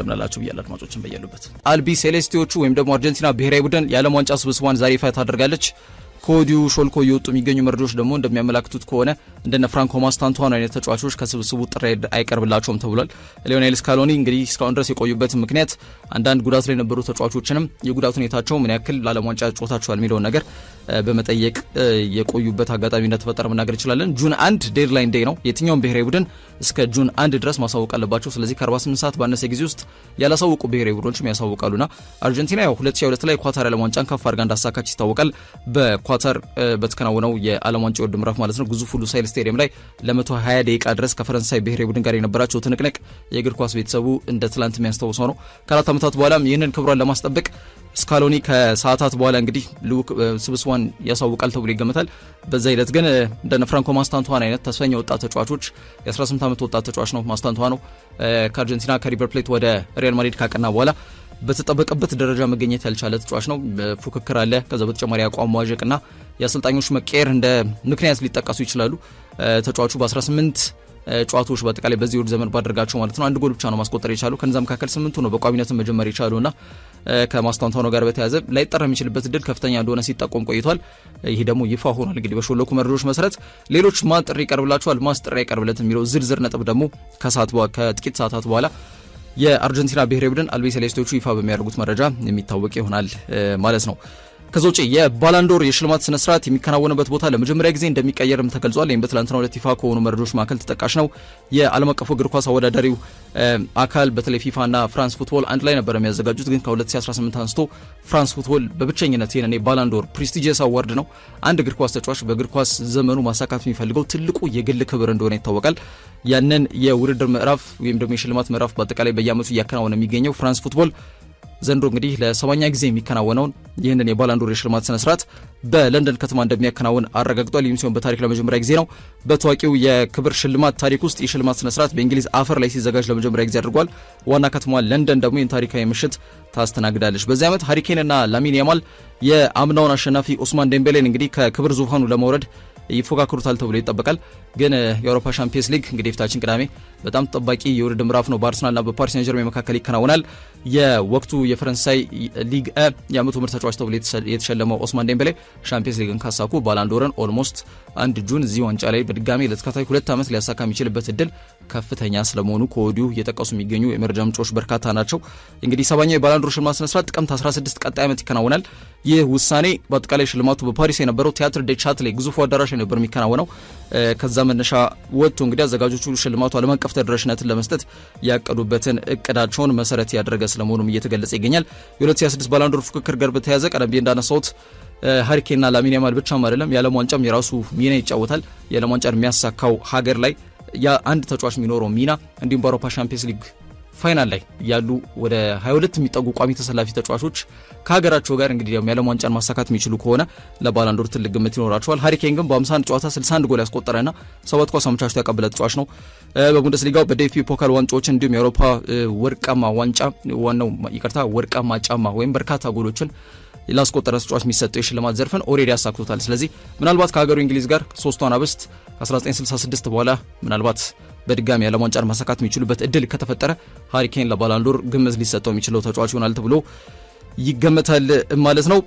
እንደምናላችሁ ብያለሁ አድማጮችን በያሉበት። አልቢ ሴሌስቲዎቹ ወይም ደግሞ አርጀንቲና ብሔራዊ ቡድን የዓለም ዋንጫ ስብስቧን ዛሬ ይፋ ታደርጋለች። ኮዲው ሾልኮ እየወጡ የሚገኙ መረጃዎች ደግሞ እንደሚያመላክቱት ከሆነ እንደነ ፍራንኮ ማስታንቷን አይነት ተጫዋቾች ከስብስቡ ጥሪ አይቀርብላቸውም ተብሏል። ሊዮኔል ስካሎኒ እንግዲህ እስካሁን ድረስ የቆዩበት ምክንያት አንዳንድ ጉዳት ላይ የነበሩ ተጫዋቾችንም የጉዳት ሁኔታቸው ምን ያክል ለዓለም ዋንጫ ጨዋታቸዋል የሚለውን ነገር በመጠየቅ የቆዩበት አጋጣሚ እንደተፈጠረ መናገር እንችላለን። ጁን 1 ዴድላይን ዴይ ነው። የትኛውም ብሔራዊ ቡድን እስከ ጁን 1 ድረስ ማሳወቅ አለባቸው። ስለዚህ ከ48 ሰዓት ባነሰ ጊዜ ውስጥ ያላሳወቁ ብሔራዊ ቡድኖችም ያሳውቃሉና አርጀንቲና ያው 2022 ላይ ኳታር ዓለም ዋንጫን ከፍ አድርጋ እንዳሳካች ይታወቃል። በኳታር በተከናወነው የዓለም ዋንጫ ውድድር ምዕራፍ ማለት ነው ግዙፉ ሉሳይል ስቴዲየም ላይ ለ120 ደቂቃ ድረስ ከፈረንሳይ ብሔራዊ ቡድን ጋር የነበራቸው ትንቅንቅ የእግር ኳስ ቤተሰቡ እንደ ትላንት የሚያስታውሰው ነው። ከአራት ዓመታት በኋላም ይህንን ክብሯን ለማስጠበቅ ስካሎኒ ከሰዓታት በኋላ እንግዲህ ስብስቧን ያሳውቃል ተብሎ ይገመታል። በዛ ሂደት ግን እንደነ ፍራንኮ ማስታንቷን አይነት ተስፈኛ ወጣት ተጫዋቾች የ18 ዓመት ወጣት ተጫዋች ነው ማስታንቷ ነው። ከአርጀንቲና ከሪቨር ፕሌት ወደ ሪያል ማድሪድ ካቀና በኋላ በተጠበቀበት ደረጃ መገኘት ያልቻለ ተጫዋች ነው። ፉክክር አለ። ከዛ በተጨማሪ አቋም መዋዠቅና የአሰልጣኞች መቀየር እንደ ምክንያት ሊጠቀሱ ይችላሉ። ተጫዋቹ በ18 ጨዋታዎች በአጠቃላይ በዚህ ውድድር ዘመን ባደረጋቸው ማለት ነው አንድ ጎል ብቻ ነው ማስቆጠር የቻለው። ከነዛ መካከል 8ቱ ነው በቋሚነትን መጀመር የቻለውና ከማስታንቷኖ ጋር በተያያዘ ላይጠራ የሚችልበት እድል ከፍተኛ እንደሆነ ሲጠቆም ቆይቷል። ይሄ ደግሞ ይፋ ሆኗል። እንግዲህ በሾለኩ መረጃዎች መሰረት ሌሎች ማን ጥሪ ይቀርብላቸዋል፣ ማን ጥሪ አይቀርብለትም የሚለው ዝርዝር ነጥብ ደግሞ ከጥቂት ሰዓታት በኋላ የአርጀንቲና ብሔራዊ ቡድን አልቢ ሴሌስቲዎቹ ይፋ በሚያደርጉት መረጃ የሚታወቅ ይሆናል ማለት ነው። ከዛ ውጪ የባላንዶር የሽልማት ስነ ስርዓት የሚከናወንበት ቦታ ለመጀመሪያ ጊዜ እንደሚቀየርም ተገልጿል። ይህም በትላንትናው ዕለት ይፋ ከሆኑ መረጃዎች መካከል ተጠቃሽ ነው። የዓለም አቀፉ እግር ኳስ አወዳዳሪው አካል በተለይ ፊፋና ፍራንስ ፉትቦል አንድ ላይ ነበር የሚያዘጋጁት። ግን ከ2018 አንስቶ ፍራንስ ፉትቦል በብቸኝነት ይህንን የባላንዶር ፕሪስቲጂየስ አዋርድ ነው አንድ እግር ኳስ ተጫዋች በእግር ኳስ ዘመኑ ማሳካት የሚፈልገው ትልቁ የግል ክብር እንደሆነ ይታወቃል። ያንን የውድድር ምዕራፍ ወይም ደግሞ የሽልማት ምዕራፍ በአጠቃላይ በየዓመቱ እያከናወነ የሚገኘው ፍራንስ ፉትቦል ዘንድሮ እንግዲህ ለ7ኛ ጊዜ የሚከናወነውን ይህንን የባላንዶር የሽልማት ስነ ስርዓት በለንደን ከተማ እንደሚያከናውን አረጋግጧል። ይህም ሲሆን በታሪክ ለመጀመሪያ ጊዜ ነው። በታዋቂው የክብር ሽልማት ታሪክ ውስጥ የሽልማት ስነ ስርዓት በእንግሊዝ አፈር ላይ ሲዘጋጅ ለመጀመሪያ ጊዜ አድርጓል። ዋና ከተማዋ ለንደን ደግሞ ይህን ታሪካዊ ምሽት ታስተናግዳለች። በዚህ ዓመት ሃሪኬንና ላሚን ያማል የአምናውን አሸናፊ ኦስማን ዴምቤሌን እንግዲህ ከክብር ዙፋኑ ለመውረድ ይፎካከሩታል ተብሎ ይጠበቃል። ግን የአውሮፓ ቻምፒየንስ ሊግ እንግዲህ የፊታችን ቅዳሜ በጣም ተጠባቂ የውድድር ምዕራፍ ነው። በአርሰናልና በፓሪስ ሰን ዠርሜን መካከል ይከናወናል። የወቅቱ የፈረንሳይ ሊግ የዓመቱ ምርጥ ተጫዋች ተብሎ የተሸለመው ኦስማን ዴምቤሌ ቻምፒየንስ ሊግን ካሳኩ ባላንዶርን ኦልሞስት አንድ ጁን እዚህ ዋንጫ ላይ በድጋሚ ለተከታታይ 2 ዓመት ሊያሳካ የሚችልበት እድል ከፍተኛ ስለመሆኑ ከወዲሁ እየጠቀሱ የሚገኙ የመረጃ ምንጮች በርካታ ናቸው። እንግዲህ 7ኛው የባላንዶር ሽልማት ስነ ስርዓት ጥቅምት 16 ቀጣይ ዓመት ይከናወናል። ይህ ውሳኔ በአጠቃላይ ሽልማቱ በፓሪስ የነበረው ቲያትር ዴ ቻትሌ ግዙፉ አዳራሽ ነበር የሚከናወነው። ከዛ መነሻ ወጥቶ እንግዲህ አዘጋጆቹ ሽልማቱ ዓለም አቀፍ ተደራሽነትን ለመስጠት ያቀዱበትን እቅዳቸውን መሰረት ያደረገ ስለመሆኑም እየተገለጸ ይገኛል። የ2026 ባላንዶር ፉክክር ጋር በተያያዘ ቀደም ብዬ እንዳነሳሁት ሃሪኬንና ላሚን ያማል ብቻም አይደለም የዓለም ዋንጫም የራሱ ሚና ይጫወታል። የዓለም ዋንጫን የሚያሳካው ሀገር ላይ አንድ ተጫዋች የሚኖረው ሚና እንዲሁም በአውሮፓ ቻምፒየንስ ሊግ ፋይናል ላይ ያሉ ወደ 22 የሚጠጉ ቋሚ ተሰላፊ ተጫዋቾች ከሀገራቸው ጋር እንግዲህ የዓለም ዋንጫን ማሳካት የሚችሉ ከሆነ ለባላንዶር ትልቅ ግምት ይኖራቸዋል። ሃሪኬን ግን በ51 ጨዋታ 61 ጎል ያስቆጠረና 7 ኳስ አመቻችቶ ያቀበለ ተጫዋች ነው። በቡንደስሊጋው በዴኤፍቢ ፖካል ዋንጫዎችን እንዲሁም የአውሮፓ ወርቃማ ዋንጫ ወርቃማ ጫማ ወይም በርካታ ጎሎችን ላስቆጠረ ተጫዋች የሚሰጠው የሽልማት ዘርፍን ኦሬዲ ያሳክቶታል። ስለዚህ ምናልባት ከሀገሩ እንግሊዝ ጋር ሶስቷን አበስት ከ1966 በኋላ ምናልባት በድጋሚ የዓለም ዋንጫን ማሳካት የሚችሉበት እድል ከተፈጠረ ሃሪኬን ለባላንዶር ግምት ሊሰጠው የሚችለው ተጫዋች ይሆናል ተብሎ ይገመታል ማለት ነው።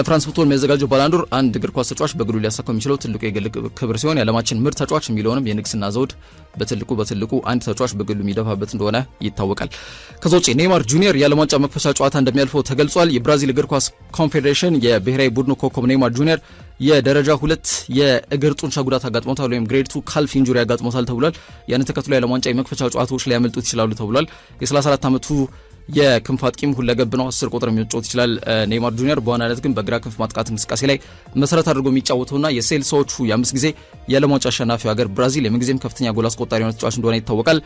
ፍራንስ ፉትቦል የሚያዘጋጀው ባላንዶር አንድ እግር ኳስ ተጫዋች በግሉ ሊያሳካው የሚችለው ትልቁ የግል ክብር ሲሆን የዓለማችን ምርጥ ተጫዋች የሚለውንም የንግስና ዘውድ በትልቁ አንድ ተጫዋች በግሉ የሚደፋበት እንደሆነ ይታወቃል። ከዛ ውጪ ኔይማር ጁኒየር የዓለም ዋንጫ መክፈቻ ጨዋታ እንደሚያልፈው ተገልጿል። የብራዚል እግር ኳስ ኮንፌዴሬሽን የብሔራዊ ቡድኑ ኮከብ ኔይማር ጁኒየር የደረጃ 2 የእግር ጡንቻ ጉዳት አጋጥሞታል ወይም ግሬድ 2 ካልፍ ኢንጁሪ አጋጥሞታል ተብሏል። ያን ተከትሎ የዓለም ዋንጫ የመክፈቻ ጨዋታዎች ላይ ያመልጡት ይችላሉ ተብሏል። የ34 ዓመቱ የክንፍ አጥቂም ሁለገብ ነው። 10 ቁጥር የሚጫወት ይችላል ኔይማር ጁኒየር። በዋናነት ግን በግራ ክንፍ ማጥቃት እንቅስቃሴ ላይ መሰረት አድርጎ የሚጫወተውና የሴልሶቹ የ5 ጊዜ የዓለም ዋንጫ አሸናፊው ሀገር ብራዚል የምንጊዜም ከፍተኛ ጎል አስቆጣሪ የሆነ ተጫዋች እንደሆነ ይታወቃል።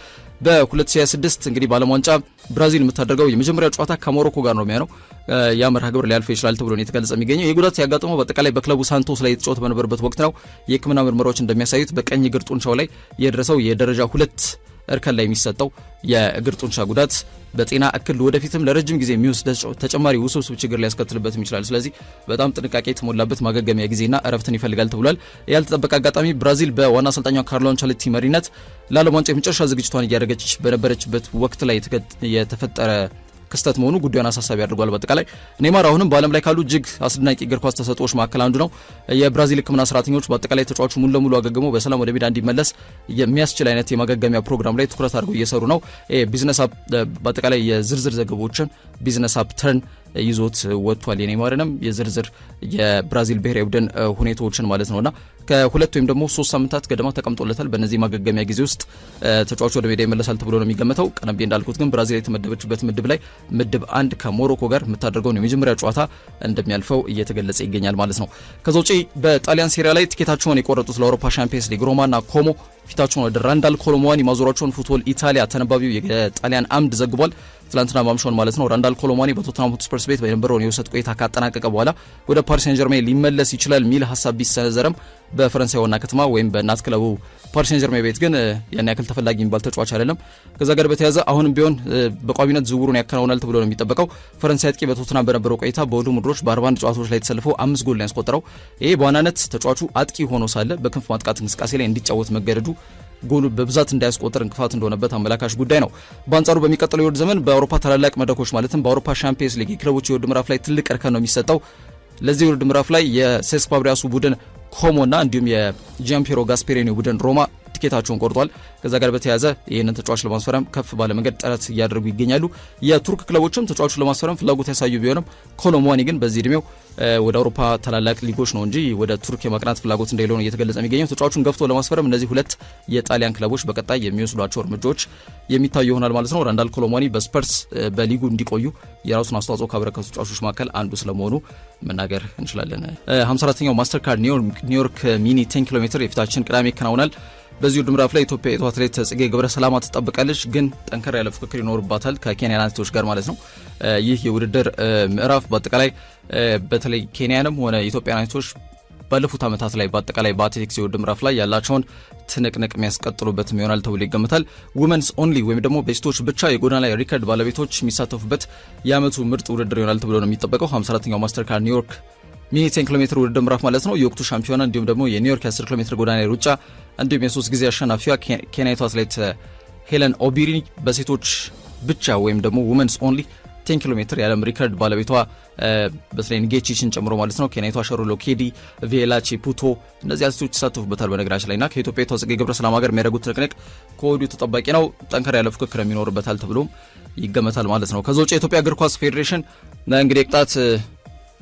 በ2026 እንግዲህ በዓለም ዋንጫ ብራዚል የምታደርገው የመጀመሪያ ጨዋታ ከሞሮኮ ጋር ነው የሚሆነው። ያ መርሃ ግብር ሊያልፈው ይችላል ተብሎ ነው የተገለጸ የሚገኘው። የጉዳት ያጋጠመው በአጠቃላይ በክለቡ ሳንቶስ ላይ የተጫወተ በነበረበት ወቅት ነው። የሕክምና ምርመራዎች እንደሚያሳዩት በቀኝ እግር ጡንቻው ላይ የደረሰው የደረጃ 2 እርከን ላይ የሚሰጠው የእግር ጡንቻ ጉዳት በጤና እክል ወደፊትም ለረጅም ጊዜ የሚወስድ ተጨማሪ ውስብስብ ችግር ሊያስከትልበትም ይችላል። ስለዚህ በጣም ጥንቃቄ የተሞላበት ማገገሚያ ጊዜና እረፍትን ይፈልጋል ተብሏል። ያልተጠበቀ አጋጣሚ ብራዚል በዋና አሰልጣኟ ካርሎ አንቸሎቲ መሪነት ለዓለም ዋንጫ የመጨረሻ ዝግጅቷን እያደረገች በነበረችበት ወቅት ላይ የተፈጠረ ክስተት መሆኑ ጉዳዩን አሳሳቢ አድርጓል። በአጠቃላይ ኔይማር አሁንም በዓለም ላይ ካሉ እጅግ አስደናቂ እግር ኳስ ተሰጥኦዎች መካከል አንዱ ነው። የብራዚል ሕክምና ሰራተኞች በአጠቃላይ ተጫዋቹ ሙሉ ለሙሉ አገግሞ በሰላም ወደ ሜዳ እንዲመለስ የሚያስችል አይነት የማገገሚያ ፕሮግራም ላይ ትኩረት አድርገው እየሰሩ ነው። ቢዝነስ አፕ በአጠቃላይ የዝርዝር ዘገቦችን ቢዝነስ አፕ ተርን ይዞት ወጥቷል። የኔይማርንም የዝርዝር የብራዚል ብሔራዊ ቡድን ሁኔታዎችን ማለት ነውና ከሁለት ወይም ደግሞ 3 ሳምንታት ገደማ ተቀምጦለታል። በእነዚህ ማገገሚያ ጊዜ ውስጥ ተጫዋቹ ወደ ሜዳ ይመለሳል ተብሎ ነው የሚገመተው። ቀደም ብዬ እንዳልኩት ግን ብራዚል የተመደበችበት ምድብ ላይ ምድብ 1 ከሞሮኮ ጋር የምታደርገውን የመጀመሪያ ጨዋታ እንደሚያልፈው እየተገለጸ ይገኛል ማለት ነው። ከዛ ውጪ በጣሊያን ሴሪያ ላይ ቲኬታቸውን የቆረጡት ለአውሮፓ ሻምፒየንስ ሊግ ሮማና ኮሞ ፊታቸውን ወደ ራንዳል ኮሎሙዋኒ ማዞራቸውን ፉትቦል ኢታሊያ ተነባቢው የጣሊያን አምድ ዘግቧል። ትላንትና ማምሻውን ማለት ነው። ራንዳል ኮሎሙዋኒ በቶተንሃም ሆትስፐርስ ቤት በነበረውን የውሰት ቆይታ ካጠናቀቀ በኋላ ወደ ፓሪስ ሴን ጀርሜን ሊመለስ ይችላል የሚል ሀሳብ ቢሰነዘረም በፈረንሳይ ዋና ከተማ ወይም በናት ክለቡ ፓሪስ ሴን ጀርሜን ቤት ግን ያን ያክል ተፈላጊ የሚባል ተጫዋች አይደለም። ከዛ ጋር በተያያዘ አሁንም ቢሆን በቋሚነት ዝውውሩን ያከናውናል ተብሎ ነው የሚጠበቀው። ፈረንሳይ አጥቂ በቶተንሃም በነበረው ቆይታ በሁሉም ውድድሮች በ41 ጨዋታዎች ላይ ተሰልፎ 5 ጎል ነው ያስቆጠረው። ይሄ በዋናነት ተጫዋቹ አጥቂ ሆኖ ሳለ በክንፍ ማጥቃት እንቅስቃሴ ላይ እንዲጫወት መገደዱ ጎሉ በብዛት እንዳያስቆጥር እንቅፋት እንደሆነበት አመላካሽ ጉዳይ ነው። በአንጻሩ በሚቀጥለው የውድድር ዘመን በአውሮፓ ታላላቅ መድረኮች ማለትም በአውሮፓ ሻምፒየንስ ሊግ ክለቦች የውድድር ምዕራፍ ላይ ትልቅ እርከን ነው የሚሰጠው። ለዚህ የውድድር ምዕራፍ ላይ የሴስክ ፋብሪያሱ ቡድን ኮሞና እንዲሁም የጂያምፒሮ ጋስፔሪኒ ቡድን ሮማ ቲኬታቸውን ቆርጧል። ከዛ ጋር በተያያዘ ይህንን ተጫዋች ለማስፈረም ከፍ ባለ መንገድ ጥረት እያደረጉ ይገኛሉ። የቱርክ ክለቦችም ተጫዋቹን ለማስፈረም ፍላጎት ያሳዩ ቢሆንም ኮሎሙዋኒ ግን በዚህ እድሜው ወደ አውሮፓ ታላላቅ ሊጎች ነው እንጂ ወደ ቱርክ የማቅናት ፍላጎት እንደሌለው ነው እየተገለጸ የሚገኘው። ተጫዋቹን ገፍቶ ለማስፈረም እነዚህ ሁለት የጣሊያን ክለቦች በቀጣይ የሚወስዷቸው እርምጃዎች የሚታዩ ይሆናል ማለት ነው። ራንዳል ኮሎሙዋኒ በስፐርስ በሊጉ እንዲቆዩ የራሱን አስተዋጽኦ ካበረከቱ ተጫዋቾች መካከል አንዱ ስለመሆኑ መናገር እንችላለን። 54ኛው ማስተር ካርድ ኒውዮርክ ሚኒ 10 ኪሎ ሜትር የፊታችን ቅዳሜ ይከናወናል። በዚህ ውድድር ምዕራፍ ላይ ኢትዮጵያ አትሌት ጽጌ ገብረ ሰላማ ትጠብቃለች፣ ግን ጠንከር ያለ ፍክክር ይኖርባታል ከኬንያን አትሌቶች ጋር ማለት ነው። ይህ የውድድር ምዕራፍ በአጠቃላይ በተለይ ኬንያንም ሆነ ኢትዮጵያን አትሌቶች ባለፉት ዓመታት ላይ በአጠቃላይ በአትሌቲክስ የውድድር ምዕራፍ ላይ ያላቸውን ትንቅንቅ የሚያስቀጥሉበትም ይሆናል ተብሎ ይገመታል። ውመንስ ኦንሊ ወይም ደግሞ በሴቶች ብቻ የጎዳና ላይ ሪከርድ ባለቤቶች የሚሳተፉበት የዓመቱ ምርጥ ውድድር ይሆናል ተብሎ ነው የሚጠበቀው። 54ኛው ማስተር ካርድ ኒውዮርክ ሚኒ 10 ኪሎ ሜትር ውድድር ምዕራፍ ማለት ነው። የወቅቱ ሻምፒዮና እንዲሁም ደግሞ የኒውዮርክ 10 ኪሎ ሜትር ጎዳና ላይ ሩጫ እንዲሁም የ3 ጊዜ አሸናፊዋ ኬንያዊቷ አትሌት ሄለን ኦቢሪ በሴቶች ብቻ ወይም ደግሞ ውመንስ ኦንሊ 10 ኪሎ ሜትር የዓለም ሪከርድ ባለቤቷ በተለይ ንጌቺችን ጨምሮ ማለት ነው ኬንያዊቷ ሸሩሎ ኬዲ፣ ቪኤላ ቼፑቶ እነዚህ አትሌቶች ይሳተፉበታል በነገራችን ላይና ከኢትዮጵያ ጽጌ ገብረ ሰላማ ጋር የሚያደርጉት ትንቅንቅ ከወዲሁ ተጠባቂ ነው። ጠንከር ያለ ፍክክር የሚኖርበታል ተብሎም ይገመታል ማለት ነው። ከዛ ውጭ የኢትዮጵያ እግር ኳስ ፌዴሬሽን እንግዲህ ቅጣት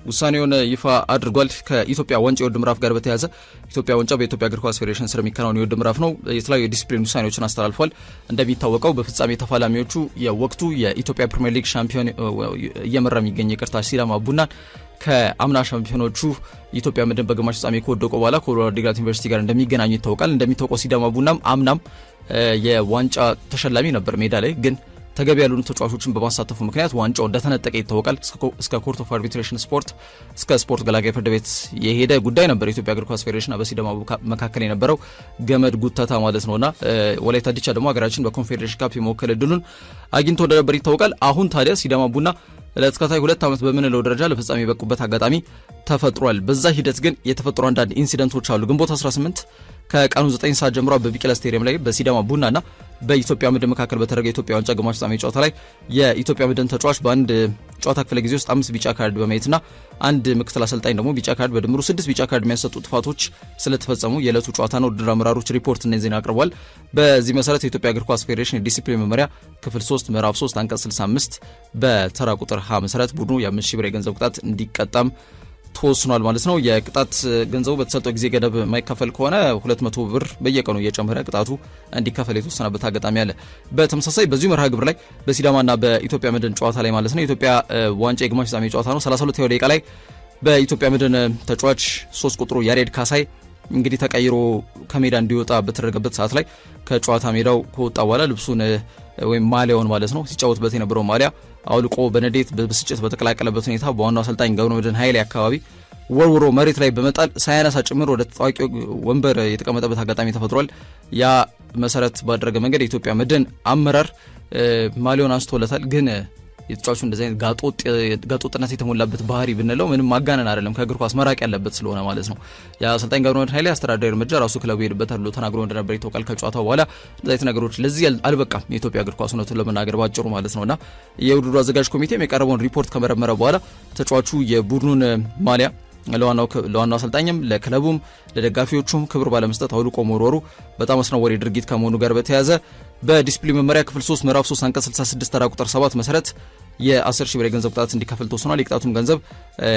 ውሳኔውን ይፋ አድርጓል። ከኢትዮጵያ ዋንጫ የውድድር ምዕራፍ ጋር በተያያዘ ኢትዮጵያ ዋንጫ በኢትዮጵያ እግር ኳስ ፌዴሬሽን ስር የሚከናወን የውድድር ምዕራፍ ነው። የተለያዩ የዲስፕሊን ውሳኔዎችን አስተላልፏል። እንደሚታወቀው በፍጻሜ ተፋላሚዎቹ የወቅቱ የኢትዮጵያ ፕሪሚየር ሊግ ሻምፒዮን እየመራ የሚገኝ ሲዳማ ቡናን ከአምና ሻምፒዮኖቹ ኢትዮጵያ መድን በግማሽ ፍጻሜ ከወደቁ በኋላ ከወልዋሎ ዓዲግራት ዩኒቨርሲቲ ጋር እንደሚገናኙ ይታወቃል። እንደሚታወቀው ሲዳማ ቡናም አምናም የዋንጫ ተሸላሚ ነበር። ሜዳ ላይ ግን ተገቢ ያልሆኑ ተጫዋቾችን በማሳተፉ ምክንያት ዋንጫው እንደተነጠቀ ይታወቃል። እስከ ኮርት ኦፍ አርቢትሬሽን ስፖርት እስከ ስፖርት ገላጋይ ፍርድ ቤት የሄደ ጉዳይ ነበር። የኢትዮጵያ እግር ኳስ ፌዴሬሽን በሲዳማ መካከል የነበረው ገመድ ጉተታ ማለት ነውና ወላይታ ዲቻ ደግሞ ሀገራችን በኮንፌዴሬሽን ካፕ የመወከል እድሉን አግኝቶ እንደነበር ይታወቃል። አሁን ታዲያ ሲዳማ ቡና ለተከታታይ 2 ዓመት በምንለው ደረጃ ለፍጻሜ የበቁበት አጋጣሚ ተፈጥሯል። በዛ ሂደት ግን የተፈጠሩ አንዳንድ ኢንሲደንቶች አሉ። ግንቦት 18 ከቀኑ 9 ሰዓት ጀምሮ በቢቂላ ስቴዲየም ላይ በሲዳማ ቡናና በኢትዮጵያ መድን መካከል በተደረገ የኢትዮጵያ ዋንጫ ግማሽ ፍጻሜ ጨዋታ ላይ የኢትዮጵያ መድን ተጫዋች በአንድ ጨዋታ ክፍለ ጊዜ ውስጥ 5 ቢጫ ካርድ በማየትና አንድ ምክትል አሰልጣኝ ደግሞ ቢጫ ካርድ በድምሩ 6 ቢጫ ካርድ የሚያሰጡ ጥፋቶች ስለተፈጸሙ የዕለቱ ጨዋታ ነው ውድድር አመራሮች ሪፖርት እና ዜና አቅርቧል። በዚህ መሰረት የኢትዮጵያ እግር ኳስ ፌዴሬሽን የዲሲፕሊን መመሪያ ክፍል 3 ምዕራፍ 3 አንቀጽ 65 በተራ ቁጥር ሀ መሰረት ቡድኑ የ5,000 ብር የገንዘብ ቅጣት እንዲቀጣም ተወስኗል ማለት ነው። የቅጣት ገንዘቡ በተሰጠው ጊዜ ገደብ የማይከፈል ከሆነ 200 ብር በየቀኑ እየጨመረ ቅጣቱ እንዲከፈል የተወሰነበት አጋጣሚ አለ። በተመሳሳይ በዚሁ መርሃ ግብር ላይ በሲዳማና በኢትዮጵያ መድን ጨዋታ ላይ ማለት ነው የኢትዮጵያ ዋንጫ የግማሽ ፍጻሜ ጨዋታ ነው 32ኛው ደቂቃ ላይ በኢትዮጵያ መድን ተጫዋች 3 ቁጥሩ ያሬድ ካሳይ እንግዲህ ተቀይሮ ከሜዳ እንዲወጣ በተደረገበት ሰዓት ላይ ከጨዋታ ሜዳው ከወጣ በኋላ ልብሱን ወይም ማሊያውን ማለት ነው ሲጫወትበት የነበረው ማሊያ አውልቆ በነዴት በብስጭት በተቀላቀለበት ሁኔታ በዋናው አሰልጣኝ ገብረመድህን ኃይሌ አካባቢ ወርውሮ መሬት ላይ በመጣል ሳያነሳ ጭምር ወደ ተጣዋቂ ወንበር የተቀመጠበት አጋጣሚ ተፈጥሯል። ያ መሰረት ባደረገ መንገድ የኢትዮጵያ መድን አመራር ማሊዮን አንስቶለታል። ግን የተጫዋቹ እንደዚህ አይነት ጋጦጥነት የተሞላበት ባህሪ ብንለው ምንም ማጋነን አይደለም፣ ከእግር ኳስ መራቅ ያለበት ስለሆነ ማለት ነው። የአሰልጣኝ ገብረመድህን ኃይሌ አስተዳደራዊ እርምጃ ራሱ ክለቡ ይሄድበታል ብሎ ተናግሮ እንደነበር ይታወቃል። ከጨዋታው በኋላ እንደዚህ አይነት ነገሮች ለዚህ አልበቃም የኢትዮጵያ እግር ኳስ እውነቱን ለመናገር ባጭሩ ማለት ነውና የውድድሩ አዘጋጅ ኮሚቴም የቀረበውን ሪፖርት ከመረመረ በኋላ ተጫዋቹ የቡድኑን ማሊያ ለዋናው አሰልጣኝም ለክለቡም ለደጋፊዎቹም ክብር ባለመስጠት አውልቆ መወርወሩ በጣም አስነዋሪ ድርጊት ከመሆኑ ጋር በተያያዘ በዲስፕሊን መመሪያ ክፍል 3 ምዕራፍ 3 አንቀጽ 66 ተራ ቁጥር 7 መሰረት የ10,000 ብር የገንዘብ ቅጣት እንዲከፍል ተወስኗል። የቅጣቱም ገንዘብ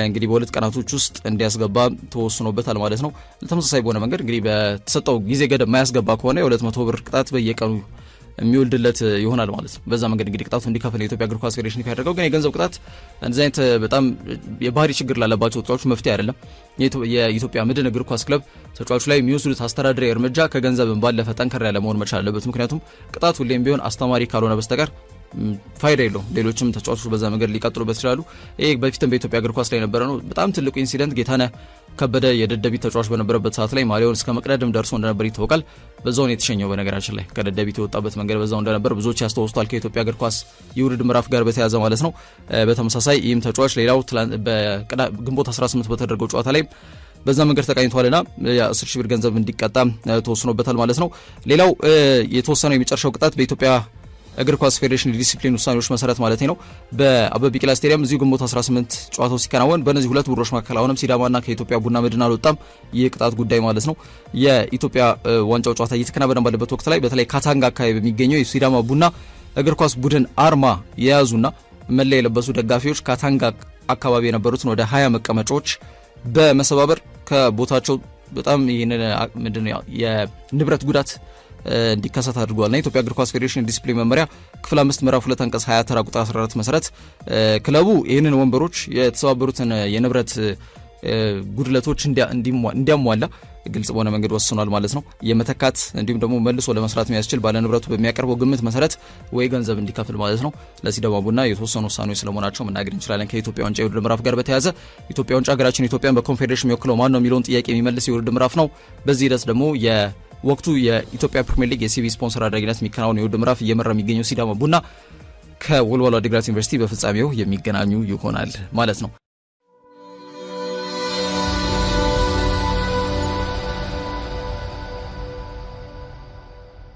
እንግዲህ በሁለት ቀናቶች ውስጥ እንዲያስገባ ተወስኖበታል ማለት ነው። ተመሳሳይ በሆነ መንገድ እንግዲህ በተሰጠው ጊዜ ገደብ ማያስገባ ከሆነ የ200 ብር ቅጣት በየቀኑ የሚወልድለት ይሆናል ማለት ነው። በዛ መንገድ እንግዲህ ቅጣቱ እንዲከፍል የኢትዮጵያ እግር ኳስ ፌዴሬሽን ያደረገው። ግን የገንዘብ ቅጣት እንደዚህ አይነት በጣም የባህሪ ችግር ላለባቸው ተጫዋቾች መፍትሄ አይደለም። የኢትዮጵያ መድን እግር ኳስ ክለብ ተጫዋቾች ላይ የሚወስዱት አስተዳደራዊ እርምጃ ከገንዘብም ባለፈ ጠንከር ያለ መሆን መቻል አለበት። ምክንያቱም ቅጣት ሁሌም ቢሆን አስተማሪ ካልሆነ በስተቀር ፋይዳ የለውም። ሌሎችም ተጫዋቾች በዛ መንገድ ሊቀጥሉበት ይችላሉ። ይሄ በፊትም በኢትዮጵያ እግር ኳስ ላይ የነበረ ነው። በጣም ትልቁ ኢንሲደንት ጌታነህ ከበደ የደደቢት ተጫዋች በነበረበት ሰዓት ላይ ማሊያውን እስከ መቅደድም ደርሶ እንደነበር ይታወቃል። በዛው ነው የተሸኘው። በነገራችን ላይ ከደደቢት የወጣበት መንገድ በዛው እንደነበር ብዙዎች ያስተውስቷል፣ ከኢትዮጵያ እግር ኳስ የውድድር ምዕራፍ ጋር በተያያዘ ማለት ነው። በተመሳሳይ ይህም ተጫዋች ሌላው በግንቦት 18 በተደረገው ጨዋታ ላይ በዛ መንገድ ተቃኝቷልና የ10,000 ብር ገንዘብ እንዲቀጣ ተወስኖበታል ማለት ነው። ሌላው የተወሰነው የመጨረሻው ቅጣት በኢትዮጵያ እግር ኳስ ፌዴሬሽን ዲሲፕሊን ውሳኔዎች መሰረት ማለት ነው በአበበ ቢቂላ ስቴዲየም እዚሁ ግንቦት 18 ጨዋታው ሲከናወን በእነዚህ ሁለት ቡድኖች መካከል አሁንም ሲዳማና ከኢትዮጵያ ቡና መድን አልወጣም። ይህ ቅጣት ጉዳይ ማለት ነው የኢትዮጵያ ዋንጫው ጨዋታ እየተከናወነ ባለበት ወቅት ላይ በተለይ ካታንጋ አካባቢ በሚገኘው የሲዳማ ቡና እግር ኳስ ቡድን አርማ የያዙና መለያ የለበሱ ደጋፊዎች ካታንጋ አካባቢ የነበሩትን ወደ 20 መቀመጫዎች በመሰባበር ከቦታቸው በጣም ይህንን ምንድነው የንብረት ጉዳት እንዲከሰት አድርጓልና የኢትዮጵያ እግር ኳስ ፌዴሬሽን ዲሲፕሊን መመሪያ ክፍል 5 ምዕራፍ 2 አንቀጽ 20 ተራ ቁጥር 14 መሰረት ክለቡ ይህንን ወንበሮች የተሰባበሩትን የንብረት ጉድለቶች እንዲያሟላ ግልጽ በሆነ መንገድ ወስኗል ማለት ነው። የመተካት እንዲሁም ደግሞ መልሶ ለመስራት የሚያስችል ባለ ንብረቱ በሚያቀርበው ግምት መሰረት ወይ ገንዘብ እንዲከፍል ማለት ነው። ለሲዳማ ቡና የተወሰኑ ውሳኔዎች ስለመሆናቸው መናገር እንችላለን። ከኢትዮጵያ ዋንጫ የውድድር ምዕራፍ ጋር በተያያዘ ኢትዮጵያ ዋንጫ ሀገራችን ኢትዮጵያን በኮንፌዴሬሽን የሚወክለው ማን ነው የሚለውን ጥያቄ የሚመልስ የውድድር ምዕራፍ ነው። በዚህ ሂደት ደግሞ ወቅቱ የኢትዮጵያ ፕሪሚየር ሊግ የሲቢ ስፖንሰር አድራጊነት የሚከናወን የውድድር ምዕራፍ እየመራ የሚገኘው ሲዳማ ቡና ከወልዋሎ ዓዲግራት ዩኒቨርሲቲ በፍጻሜው የሚገናኙ ይሆናል ማለት ነው።